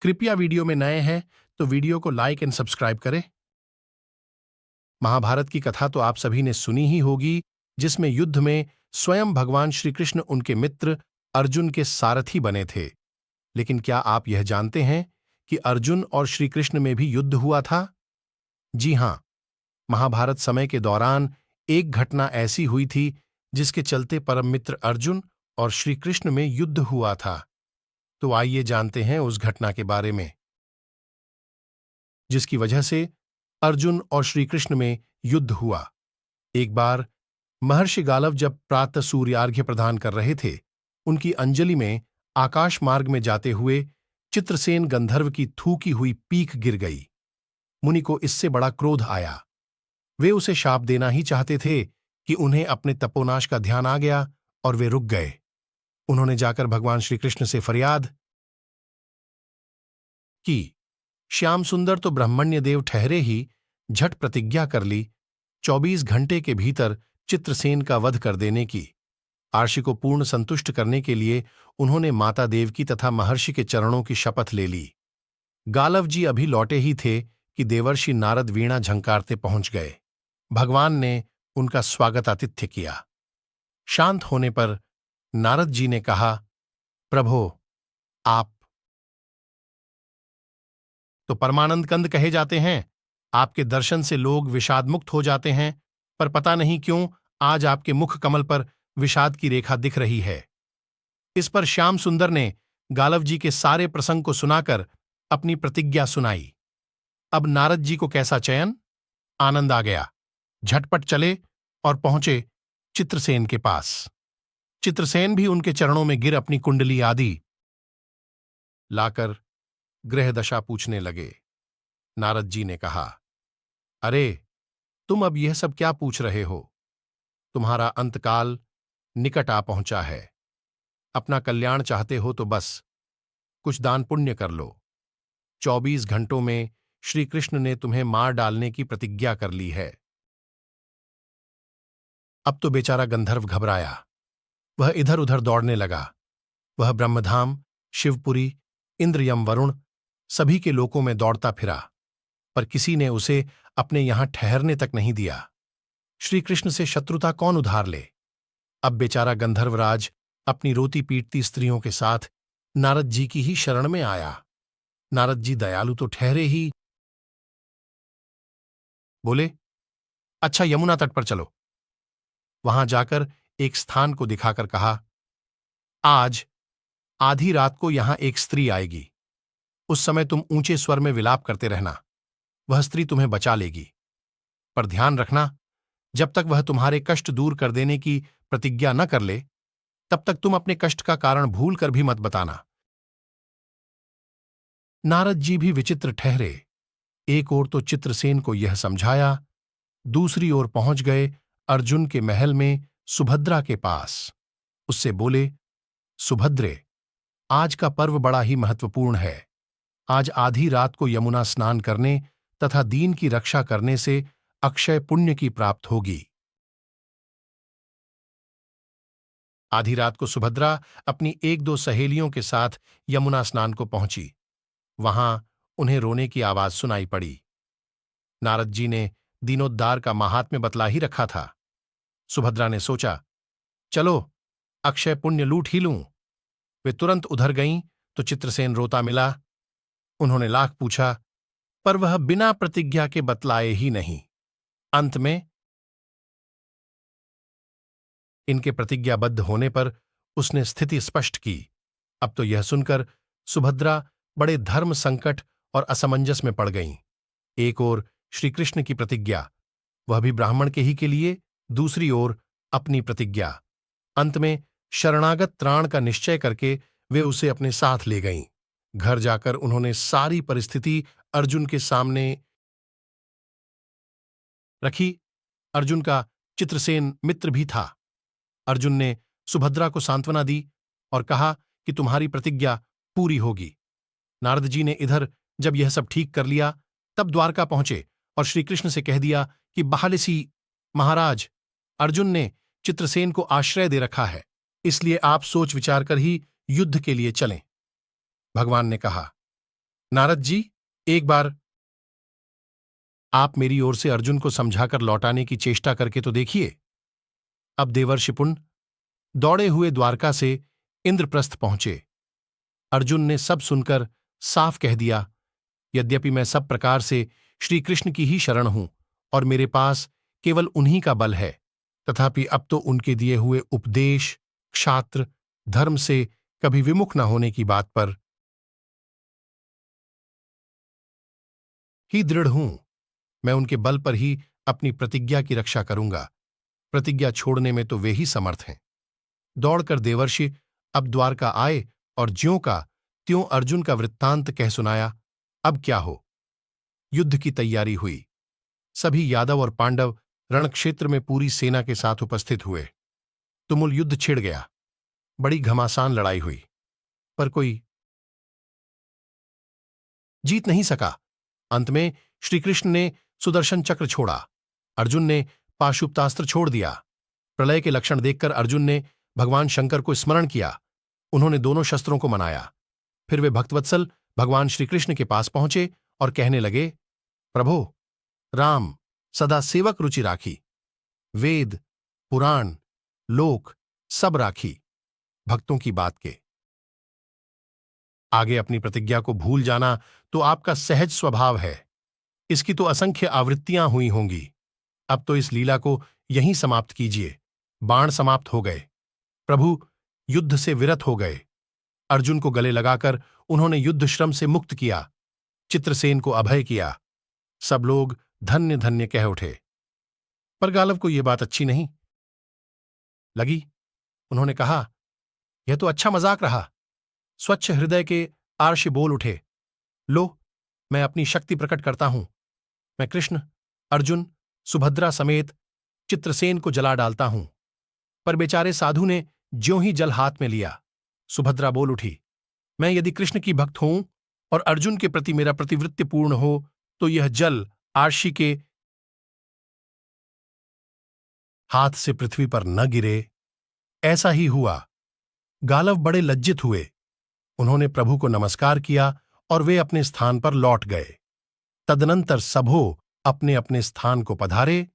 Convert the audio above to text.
कृपया वीडियो में नए हैं तो वीडियो को लाइक एंड सब्सक्राइब करें। महाभारत की कथा तो आप सभी ने सुनी ही होगी, जिसमें युद्ध में स्वयं भगवान श्री कृष्ण उनके मित्र अर्जुन के सारथी बने थे। लेकिन क्या आप यह जानते हैं कि अर्जुन और श्री कृष्ण में भी युद्ध हुआ था? जी हां, महाभारत समय के दौरान एक घटना ऐसी हुई थी जिसके चलते परम मित्र अर्जुन और श्री कृष्ण में युद्ध हुआ था। तो आइए जानते हैं उस घटना के बारे में, जिसकी वजह से अर्जुन और श्री कृष्ण में युद्ध हुआ। एक बार महर्षि गालव जब प्रातः सूर्यार्घ्य प्रदान कर रहे थे, उनकी अंजलि में आकाश मार्ग में जाते हुए चित्रसेन गंधर्व की थूकी हुई पीक गिर गई। मुनि को इससे बड़ा क्रोध आया। वे उसे शाप देना ही चाहते थे कि उन्हें अपने तपोनाश का ध्यान आ गया और वे रुक गए। उन्होंने जाकर भगवान श्री कृष्ण से फरियाद की। श्याम सुंदर तो ब्रह्मण्य देव ठहरे ही झट प्रतिज्ञा कर ली 24 घंटे के भीतर चित्रसेन का वध कर देने की। आर्षि को पूर्ण संतुष्ट करने के लिए उन्होंने माता देवकी तथा महर्षि के चरणों की शपथ ले ली। गालव जी अभी लौटे ही थे कि देवर्षि नारद वीणा झंकारते पहुंच गए। भगवान ने उनका स्वागत आतिथ्य किया। शांत होने पर नारद जी ने कहा, प्रभो, आप तो परमानंद कंद कहे जाते हैं। आपके दर्शन से लोग विषाद मुक्त हो जाते हैं, पर पता नहीं क्यों आज आपके मुख कमल पर विषाद की रेखा दिख रही है। इस पर श्याम सुंदर ने गालव जी के सारे प्रसंग को सुनाकर अपनी प्रतिज्ञा सुनाई। अब नारद जी को कैसा चयन, आनंद आ गया। झटपट चले और पहुंचे चित्रसेन के पास। चित्रसेन भी उनके चरणों में गिर अपनी कुंडली आदि लाकर ग्रह दशा पूछने लगे। नारद जी ने कहा, अरे, तुम अब यह सब क्या पूछ रहे हो? तुम्हारा अंतकाल निकट आ पहुंचा है। अपना कल्याण चाहते हो तो बस कुछ दान पुण्य कर लो। 24 घंटों में श्री कृष्ण ने तुम्हें मार डालने की प्रतिज्ञा कर ली है। अब तो बेचारा गंधर्व घबराया। वह इधर उधर दौड़ने लगा। वह ब्रह्मधाम, शिवपुरी, इंद्रयम, वरुण सभी के लोकों में दौड़ता फिरा, पर किसी ने उसे अपने यहां ठहरने तक नहीं दिया। श्री कृष्ण से शत्रुता कौन उधार ले? अब बेचारा गंधर्वराज अपनी रोती पीटती स्त्रियों के साथ नारद जी की ही शरण में आया। नारद जी दयालु तो ठहरे ही, बोले, अच्छा, यमुना तट पर चलो। वहां जाकर एक स्थान को दिखाकर कहा, आज आधी रात को यहां एक स्त्री आएगी। उस समय तुम ऊंचे स्वर में विलाप करते रहना। वह स्त्री तुम्हें बचा लेगी, पर ध्यान रखना, जब तक वह तुम्हारे कष्ट दूर कर देने की प्रतिज्ञा न कर ले, तब तक तुम अपने कष्ट का कारण भूल कर भी मत बताना। नारद जी भी विचित्र ठहरे। एक ओर तो चित्रसेन को यह समझाया, दूसरी ओर पहुंच गए अर्जुन के महल में सुभद्रा के पास। उससे बोले, सुभद्रे, आज का पर्व बड़ा ही महत्वपूर्ण है। आज आधी रात को यमुना स्नान करने तथा दीन की रक्षा करने से अक्षय पुण्य की प्राप्त होगी। आधी रात को सुभद्रा अपनी एक दो सहेलियों के साथ यमुना स्नान को पहुंची। वहां उन्हें रोने की आवाज सुनाई पड़ी। नारद जी ने दीनोद्धार का महात्म्य बतला ही रखा था। सुभद्रा ने सोचा, चलो अक्षय पुण्य लूट ही लूं। वे तुरंत उधर गईं तो चित्रसेन रोता मिला। उन्होंने लाख पूछा, पर वह बिना प्रतिज्ञा के बतलाए ही नहीं। अंत में इनके प्रतिज्ञाबद्ध होने पर उसने स्थिति स्पष्ट की। अब तो यह सुनकर सुभद्रा बड़े धर्म संकट और असमंजस में पड़ गईं। एक ओर श्री कृष्ण की प्रतिज्ञा, वह भी ब्राह्मण के ही के लिए, दूसरी ओर अपनी प्रतिज्ञा। अंत में शरणागत त्राण का निश्चय करके वे उसे अपने साथ ले गईं। घर जाकर उन्होंने सारी परिस्थिति अर्जुन के सामने रखी। अर्जुन का चित्रसेन मित्र भी था। अर्जुन ने सुभद्रा को सांत्वना दी और कहा कि तुम्हारी प्रतिज्ञा पूरी होगी। नारद जी ने इधर जब यह सब ठीक कर लिया, तब द्वारका पहुंचे और श्री कृष्ण से कह दिया कि बाहलिसी महाराज, अर्जुन ने चित्रसेन को आश्रय दे रखा है, इसलिए आप सोच विचार कर ही युद्ध के लिए चलें। भगवान ने कहा, नारद जी, एक बार आप मेरी ओर से अर्जुन को समझाकर लौटाने की चेष्टा करके तो देखिए। अब देवर्षि पुण्य दौड़े हुए द्वारका से इंद्रप्रस्थ पहुंचे। अर्जुन ने सब सुनकर साफ कह दिया, यद्यपि मैं सब प्रकार से श्री कृष्ण की ही शरण हूं और मेरे पास केवल उन्हीं का बल है, तथापि अब तो उनके दिए हुए उपदेश, क्षात्र, धर्म से कभी विमुख न होने की बात पर ही दृढ़ हूं। मैं उनके बल पर ही अपनी प्रतिज्ञा की रक्षा करूंगा। प्रतिज्ञा छोड़ने में तो वे ही समर्थ हैं। दौड़कर देवर्षि अब द्वारका आए और ज्यों का त्यों अर्जुन का वृत्तांत कह सुनाया। अब क्या हो? युद्ध की तैयारी हुई। सभी यादव और पांडव रणक्षेत्र में पूरी सेना के साथ उपस्थित हुए। तुमुल युद्ध छिड़ गया। बड़ी घमासान लड़ाई हुई, पर कोई जीत नहीं सका। अंत में श्रीकृष्ण ने सुदर्शन चक्र छोड़ा, अर्जुन ने पाशुपतास्त्र छोड़ दिया। प्रलय के लक्षण देखकर अर्जुन ने भगवान शंकर को स्मरण किया। उन्होंने दोनों शस्त्रों को मनाया। फिर वे भक्तवत्सल भगवान श्रीकृष्ण के पास पहुंचे और कहने लगे, प्रभो, राम सदा सेवक रुचि राखी, वेद, पुराण, लोक सब राखी, भक्तों की बात के आगे अपनी प्रतिज्ञा को भूल जाना तो आपका सहज स्वभाव है। इसकी तो असंख्य आवृत्तियां हुई होंगी। अब तो इस लीला को यहीं समाप्त कीजिए। बाण समाप्त हो गए। प्रभु युद्ध से विरत हो गए। अर्जुन को गले लगाकर उन्होंने युद्ध श्रम से मुक्त किया, चित्रसेन को अभय किया। सब लोग धन्य धन्य कह उठे। पर गालव को यह बात अच्छी नहीं लगी। उन्होंने कहा, यह तो अच्छा मजाक रहा। स्वच्छ हृदय के आर्षि बोल उठे, लो, मैं अपनी शक्ति प्रकट करता हूं। मैं कृष्ण, अर्जुन, सुभद्रा समेत चित्रसेन को जला डालता हूं। पर बेचारे साधु ने ज्यों ही जल हाथ में लिया, सुभद्रा बोल उठी, मैं यदि कृष्ण की भक्त हूं और अर्जुन के प्रति मेरा प्रतिवृत्ति पूर्ण हो तो यह जल आर्षि के हाथ से पृथ्वी पर न गिरे। ऐसा ही हुआ। गालव बड़े लज्जित हुए। उन्होंने प्रभु को नमस्कार किया और वे अपने स्थान पर लौट गए। तदनंतर सबो अपने अपने स्थान को पधारे